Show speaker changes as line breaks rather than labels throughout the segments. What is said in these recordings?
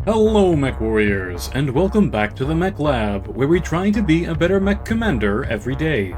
Hello Mech Warriors, and welcome back to the Mek Lab, where we try to be a better mech commander every day.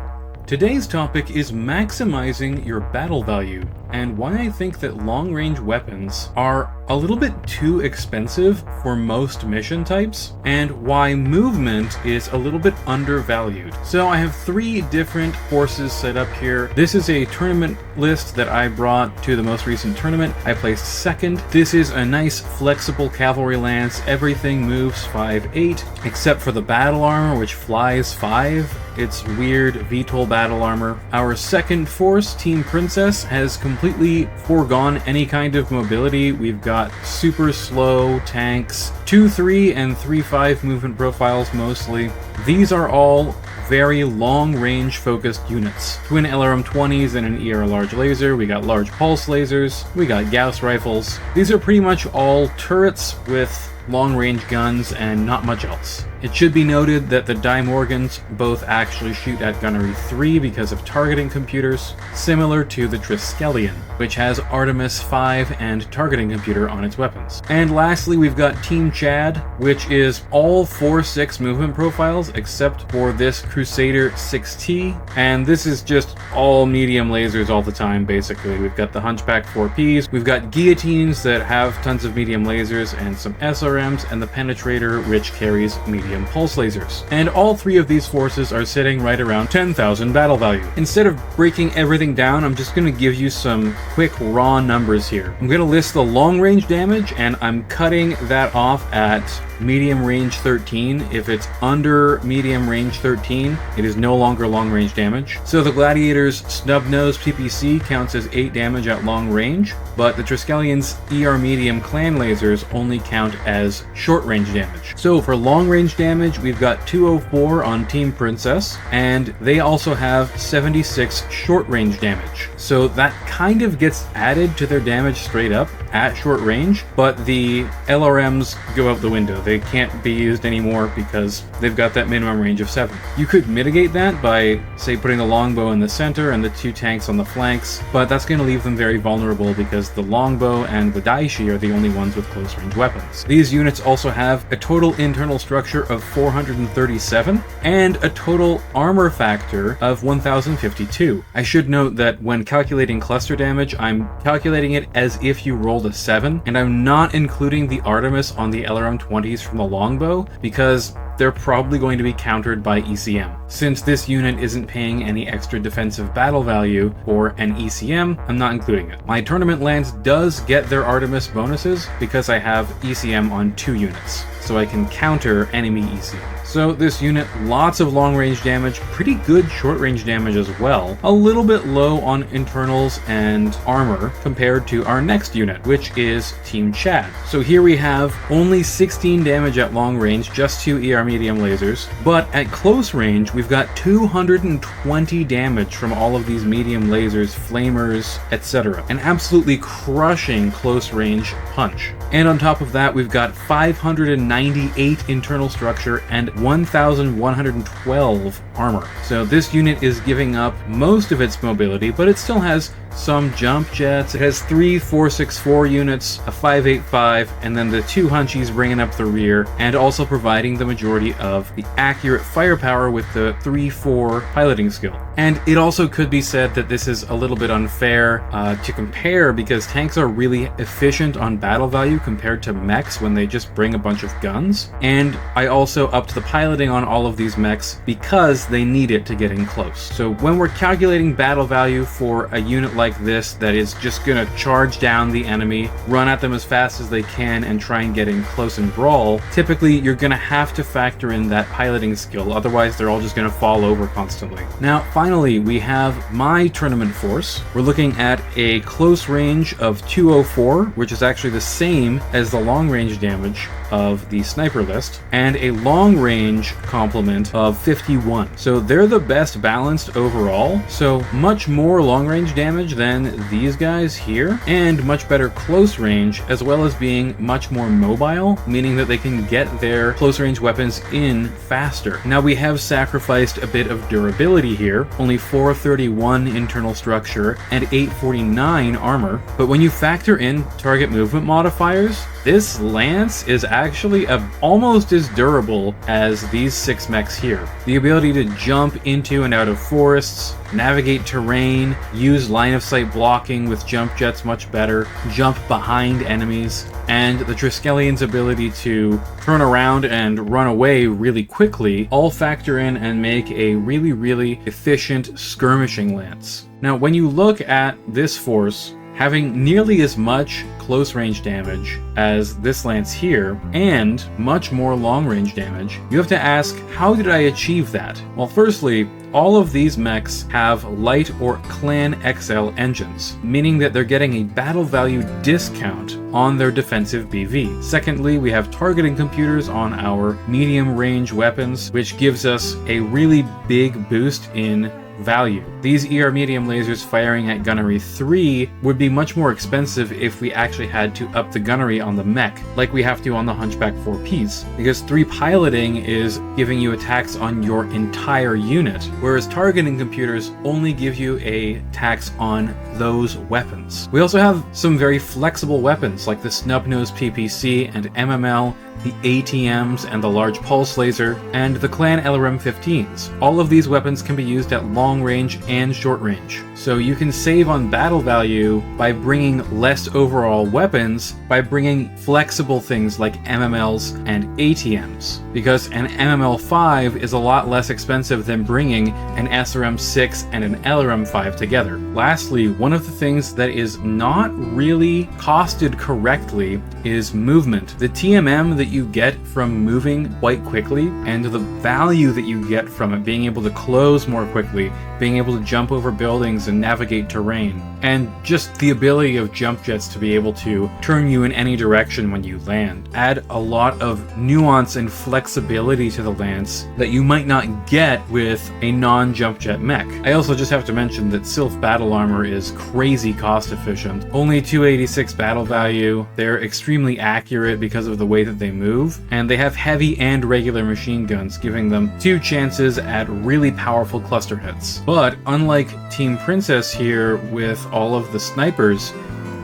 Today's topic is maximizing your battle value, and why I think that long-range weapons are a little bit too expensive for most mission types, and why movement is a little bit undervalued. So I have 3 different forces set up here. This is a tournament list that I brought to the most recent tournament. I placed second. This is a nice flexible cavalry lance. Everything moves 5/8, except for the battle armor, which flies 5. It's weird VTOL battle armor. Our second force, Team Princess, has completely foregone any kind of mobility. We've got super slow tanks, 2-3 and 3-5 movement profiles mostly. These are all very long-range focused units. Twin LRM-20s and an ER large laser, we got large pulse lasers, we got Gauss rifles. These are pretty much all turrets with long-range guns and not much else. It should be noted that the Die Morgans both actually shoot at Gunnery 3 because of targeting computers, similar to the Triskelion, which has Artemis 5 and targeting computer on its weapons. And lastly, we've got Team Chad, which is all 4-6 movement profiles except for this Crusader 6T, and this is just all medium lasers all the time, basically. We've got the Hunchback 4Ps, we've got Guillotines that have tons of medium lasers and some SRMs, and the Penetrator, which carries medium pulse lasers. And all 3 of these forces are sitting right around 10,000 battle value. Instead of breaking everything down, I'm just going to give you some quick raw numbers here. I'm going to list the long range damage, and I'm cutting that off at medium range 13. If it's under medium range 13, it is no longer long range damage. So the Gladiator's snub nose PPC counts as 8 damage at long range, but the Triskellion's ER medium clan lasers only count as short range damage. So for long range damage, we've got 204 on Team Princess, and they also have 76 short range damage. So that kind of gets added to their damage straight up at short range, but the LRMs go out the window. They can't be used anymore because they've got that minimum range of 7. You could mitigate that by, say, putting the longbow in the center and the 2 tanks on the flanks, but that's going to leave them very vulnerable because the longbow and the Daishi are the only ones with close range weapons. These units also have a total internal structure of 437 and a total armor factor of 1052. I should note that when calculating cluster damage, I'm calculating it as if you rolled a 7, and I'm not including the Artemis on the LRM-20s from the longbow because they're probably going to be countered by ECM. Since this unit isn't paying any extra defensive battle value for an ECM, I'm not including it. My tournament lance does get their Artemis bonuses because I have ECM on 2 units, so I can counter enemy ECM. So this unit, lots of long range damage, pretty good short range damage as well, a little bit low on internals and armor compared to our next unit, which is Team Chad. So here we have only 16 damage at long range, just 2 ER medium lasers, but at close range we've got 220 damage from all of these medium lasers, flamers, etc. An absolutely crushing close range punch. And on top of that, we've got 598 internal structure and 1,112 armor. So this unit is giving up most of its mobility, but it still has some jump jets. It has 3 464 units, a 585, and then the 2 hunchies bringing up the rear, and also providing the majority of the accurate firepower with the 3-4 piloting skill. And it also could be said that this is a little bit unfair to compare because tanks are really efficient on battle value compared to mechs when they just bring a bunch of guns. And I also upped the piloting on all of these mechs because they need it to get in close. So when we're calculating battle value for a unit like this that is just gonna charge down the enemy, run at them as fast as they can, and try and get in close and brawl, typically you're gonna have to factor in that piloting skill, otherwise they're all just gonna fall over constantly. Now finally, we have my tournament force. We're looking at a close range of 204, which is actually the same as the long range damage of the sniper list, and a long range complement of 51. So they're the best balanced overall, so much more long range damage than these guys here, and much better close range, as well as being much more mobile, meaning that they can get their close range weapons in faster. Now we have sacrificed a bit of durability here, only 431 internal structure, and 849 armor. But when you factor in target movement modifiers, this lance is actually almost as durable as these 6 mechs here. The ability to jump into and out of forests, navigate terrain, use line of sight blocking with jump jets much better, jump behind enemies, and the Triskelion's ability to turn around and run away really quickly all factor in and make a really, really efficient skirmishing lance. Now, when you look at this force, having nearly as much close range damage as this lance here, and much more long range damage, you have to ask, how did I achieve that? Well, firstly, all of these mechs have light or Clan XL engines, meaning that they're getting a battle value discount on their defensive BV. Secondly, we have targeting computers on our medium range weapons, which gives us a really big boost in value. These ER medium lasers firing at gunnery 3 would be much more expensive if we actually had to up the gunnery on the mech, like we have to on the Hunchback 4Ps, because 3 piloting is giving you attacks on your entire unit, whereas targeting computers only give you a tax on those weapons. We also have some very flexible weapons like the Snub-Nose PPC and MML, the ATMs and the large pulse laser, and the Clan LRM-15s. All of these weapons can be used at long range and short range, so you can save on battle value by bringing less overall weapons by bringing flexible things like MMLs and ATMs, because an MML-5 is a lot less expensive than bringing an SRM-6 and an LRM-5 together. Lastly, one of the things that is not really costed correctly is movement. The TMM that you get from moving quite quickly, and the value that you get from it, being able to close more quickly, being able to jump over buildings and navigate terrain, and just the ability of jump jets to be able to turn you in any direction when you land, add a lot of nuance and flexibility to the lance that you might not get with a non-jump jet mech. I also just have to mention that Sylph battle armor is crazy cost efficient. Only 286 battle value, they're extremely accurate because of the way that they move, and they have heavy and regular machine guns, giving them 2 chances at really powerful cluster hits. But unlike Team Princess here with all of the snipers,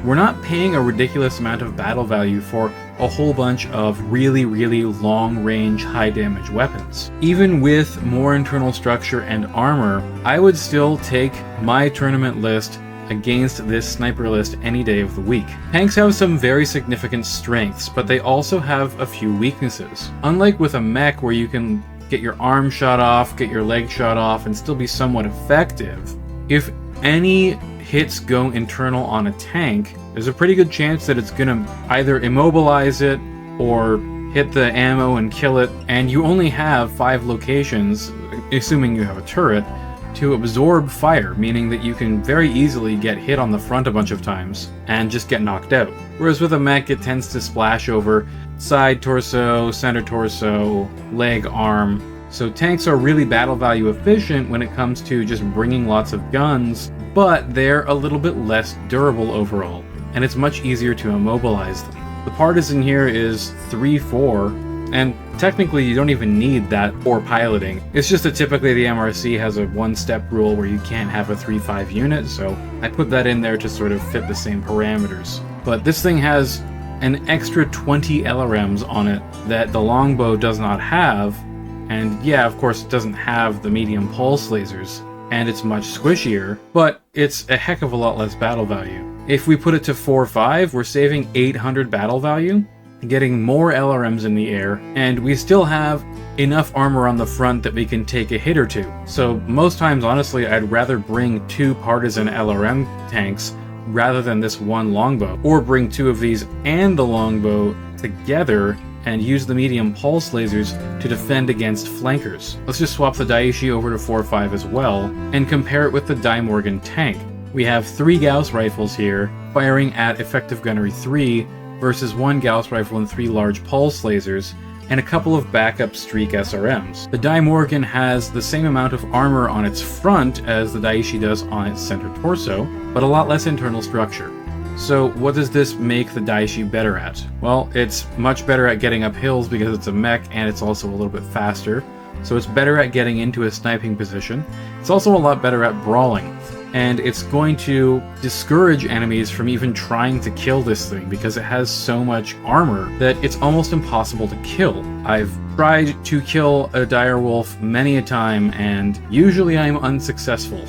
we're not paying a ridiculous amount of battle value for a whole bunch of really, really long range, high damage weapons. Even with more internal structure and armor, I would still take my tournament list against this sniper list any day of the week. Tanks have some very significant strengths, but they also have a few weaknesses. Unlike with a mech where you can get your arm shot off, get your leg shot off, and still be somewhat effective, if any hits go internal on a tank, there's a pretty good chance that it's gonna either immobilize it or hit the ammo and kill it, and you only have 5 locations, assuming you have a turret, to absorb fire, meaning that you can very easily get hit on the front a bunch of times and just get knocked out. Whereas with a mech, it tends to splash over side torso, center torso, leg, arm. So tanks are really battle value efficient when it comes to just bringing lots of guns, but they're a little bit less durable overall, and it's much easier to immobilize them. The partisan here is 3-4, and technically you don't even need that for piloting. It's just that typically the MRC has a 1-step rule where you can't have a 3-5 unit, so I put that in there to sort of fit the same parameters. But this thing has an extra 20 LRMs on it that the longbow does not have, and yeah, of course it doesn't have the medium pulse lasers, and it's much squishier, but it's a heck of a lot less battle value. If we put it to 4-5, we're saving 800 battle value, getting more LRMs in the air, and we still have enough armor on the front that we can take a hit or two. So most times, honestly, I'd rather bring 2 partisan LRM tanks rather than this one longbow, or bring 2 of these and the longbow together and use the medium pulse lasers to defend against flankers. Let's just swap the Daiichi over to 4-5 as well, and compare it with the Daimorgan tank. We have 3 Gauss rifles here, firing at effective gunnery 3, versus 1 Gauss rifle and 3 large pulse lasers, and a couple of backup streak SRMs. The Daimorgan has the same amount of armor on its front as the Daiichi does on its center torso, but a lot less internal structure. So what does this make the Daiichi better at? Well, it's much better at getting up hills because it's a mech and it's also a little bit faster. so it's better at getting into a sniping position. It's also a lot better at brawling, and it's going to discourage enemies from even trying to kill this thing because it has so much armor that it's almost impossible to kill. I've tried to kill a direwolf many a time, and usually I'm unsuccessful.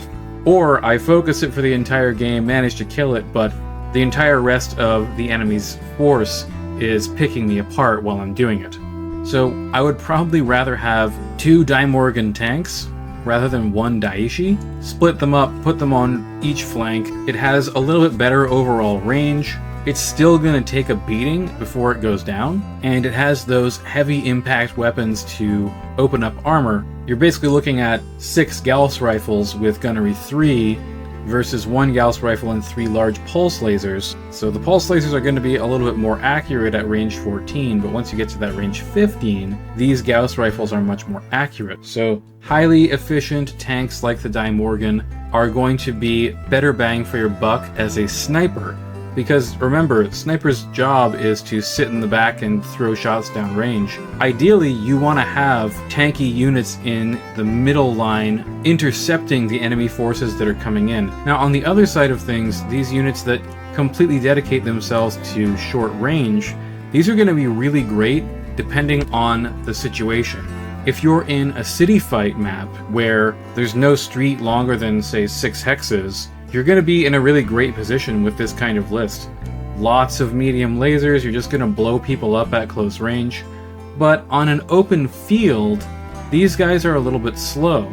Or I focus it for the entire game, manage to kill it, but the entire rest of the enemy's force is picking me apart while I'm doing it. So I would probably rather have 2 Daimorgan tanks rather than 1 Daishi. Split them up, put them on each flank. It has a little bit better overall range. It's still going to take a beating before it goes down, and it has those heavy impact weapons to open up armor. You're basically looking at 6 Gauss rifles with gunnery 3 versus 1 Gauss rifle and 3 large pulse lasers. So the pulse lasers are going to be a little bit more accurate at range 14, but once you get to that range 15, these Gauss rifles are much more accurate. So highly efficient tanks like the Daimorgan are going to be better bang for your buck as a sniper. Because remember, sniper's job is to sit in the back and throw shots down range. Ideally, you want to have tanky units in the middle line intercepting the enemy forces that are coming in. Now, on the other side of things, these units that completely dedicate themselves to short range, these are going to be really great depending on the situation. If you're in a city fight map where there's no street longer than, say, 6 hexes, you're going to be in a really great position with this kind of list. Lots of medium lasers, you're just going to blow people up at close range. But on an open field, these guys are a little bit slow.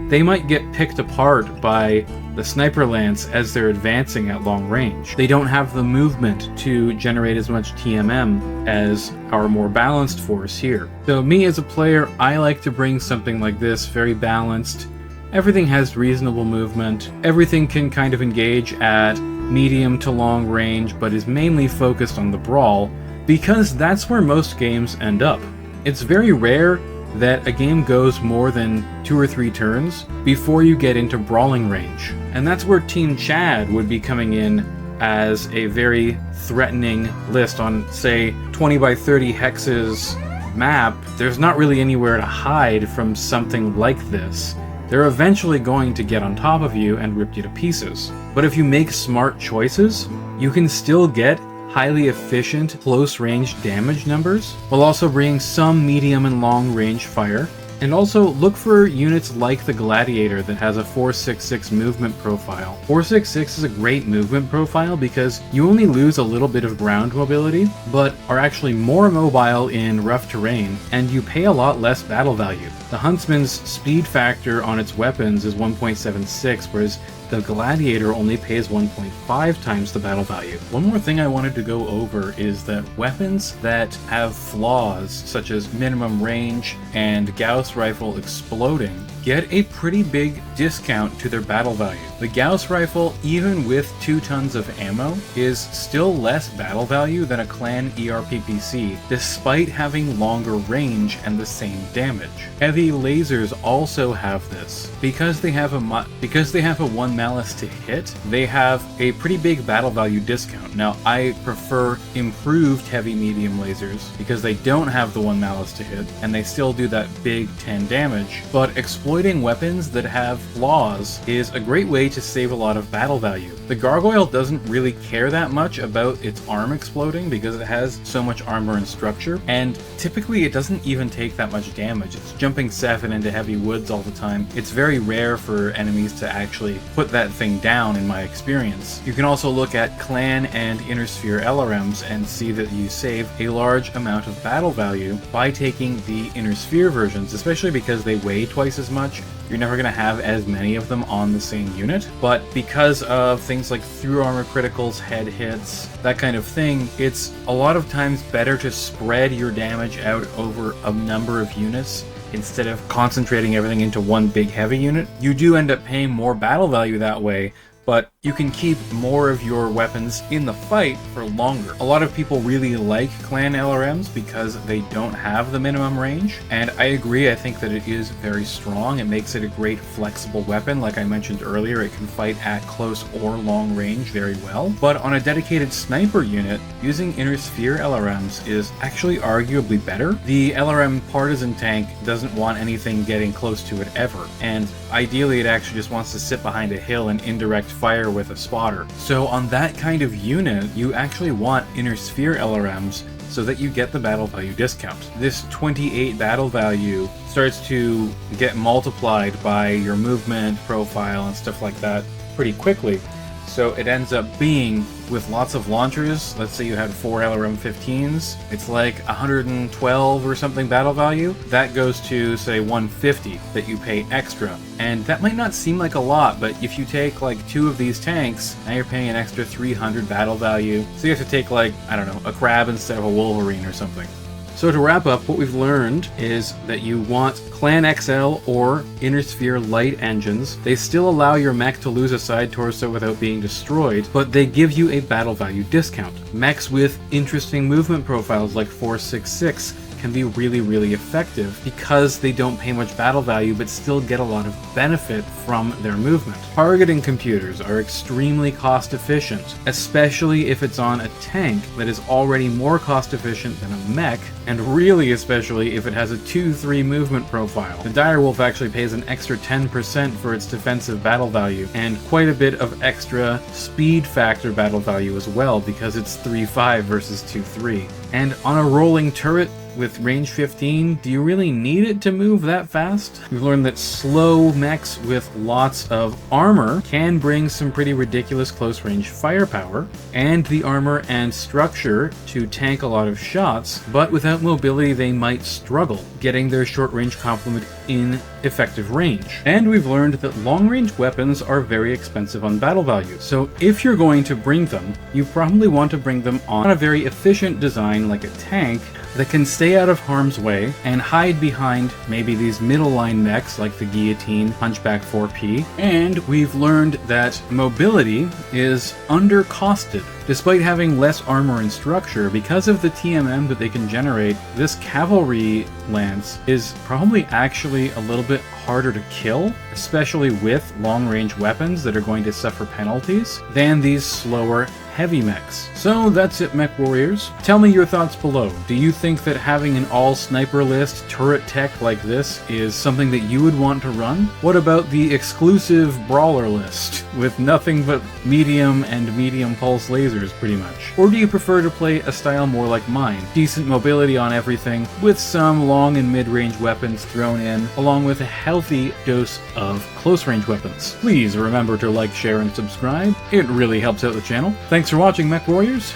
They might get picked apart by the sniper lance as they're advancing at long range. They don't have the movement to generate as much TMM as our more balanced force here. So me as a player, I like to bring something like this, very balanced. Everything has reasonable movement. Everything can kind of engage at medium to long range, but is mainly focused on the brawl, because that's where most games end up. It's very rare that a game goes more than 2 or 3 turns before you get into brawling range. And that's where Team Chad would be coming in as a very threatening list on, say, 20 by 30 hexes map. There's not really anywhere to hide from something like this. They're eventually going to get on top of you and rip you to pieces. But if you make smart choices, you can still get highly efficient close-range damage numbers, while also bringing some medium and long-range fire. And also look for units like the Gladiator that has a 466 movement profile. 466 is a great movement profile because you only lose a little bit of ground mobility, but are actually more mobile in rough terrain, and you pay a lot less battle value. The Huntsman's speed factor on its weapons is 1.76, whereas the Gladiator only pays 1.5 times the battle value. One more thing I wanted to go over is that weapons that have flaws, such as minimum range and Gauss rifle exploding, get a pretty big discount to their battle value. The Gauss rifle, even with 2 tons of ammo, is still less battle value than a clan ERPPC, despite having longer range and the same damage. Heavy lasers also have this. Because they have a 1 malice to hit, they have a pretty big battle value discount. Now, I prefer improved heavy medium lasers because they don't have the 1 malice to hit, and they still do that big 10 damage, but exploiting weapons that have flaws is a great way to save a lot of battle value. The Gargoyle doesn't really care that much about its arm exploding because it has so much armor and structure, and typically it doesn't even take that much damage. It's jumping 7 into heavy woods all the time. It's very rare for enemies to actually put that thing down, in my experience. You can also look at Clan and Inner Sphere LRMs and see that you save a large amount of battle value by taking the Inner Sphere versions, especially because they weigh twice as much. You're never going to have as many of them on the same unit, but because of things like through armor criticals, head hits, that kind of thing, it's a lot of times better to spread your damage out over a number of units instead of concentrating everything into one big heavy unit. You do end up paying more battle value that way, but you can keep more of your weapons in the fight for longer. A lot of people really like clan LRMs because they don't have the minimum range, and I agree. I think that it is very strong. It makes it a great flexible weapon. Like I mentioned earlier, it can fight at close or long range very well. But on a dedicated sniper unit, using inner sphere LRMs is actually arguably better. The LRM partisan tank doesn't want anything getting close to it ever, and ideally it actually just wants to sit behind a hill and indirect fire with a spotter. So on that kind of unit, you actually want inner sphere LRMs so that you get the battle value discount. This 28 battle value starts to get multiplied by your movement profile and stuff like that pretty quickly. So it ends up being, with lots of launchers, let's say you had 4 LRM-15s, it's like 112 or something battle value. That goes to, say, 150 that you pay extra. And that might not seem like a lot, but if you take like 2 of these tanks, now you're paying an extra 300 battle value. So you have to take, like, I don't know, a crab instead of a wolverine or something. So to wrap up, what we've learned is that you want Clan XL or Inner Sphere light engines. They still allow your mech to lose a side torso without being destroyed, but they give you a battle value discount. Mechs with interesting movement profiles like 466 can be really, really effective because they don't pay much battle value but still get a lot of benefit from their movement. Targeting computers are extremely cost efficient, especially if it's on a tank that is already more cost efficient than a mech, and really especially if it has a 2-3 movement profile. The Direwolf actually pays an extra 10% for its defensive battle value, and quite a bit of extra speed factor battle value as well because it's 3-5 versus 2-3. And on a rolling turret with range 15, do you really need it to move that fast? We've learned that slow mechs with lots of armor can bring some pretty ridiculous close range firepower, and the armor and structure to tank a lot of shots, but without mobility they might struggle getting their short range complement in effective range. And we've learned that long range weapons are very expensive on battle value, so if you're going to bring them, you probably want to bring them on a very efficient design like a tank that can stay out of harm's way and hide behind maybe these middle line mechs like the Guillotine, Hunchback 4P. And we've learned that mobility is undercosted. Despite having less armor and structure, because of the TMM that they can generate, this cavalry lance is probably actually a little bit harder to kill, especially with long-range weapons that are going to suffer penalties, than these slower heavy mechs. So that's it, Mech Warriors. Tell me your thoughts below. Do you think that having an all-sniper list turret tech like this is something that you would want to run? What about the exclusive brawler list with nothing but medium and medium pulse lasers pretty much? Or do you prefer to play a style more like mine? Decent mobility on everything with some long and mid-range weapons thrown in, along with a healthy dose of close-range weapons. Please remember to like, share, and subscribe. It really helps out the channel. Thanks for watching, Mech Warriors,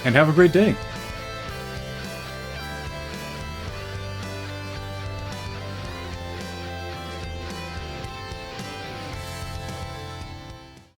and have a great day.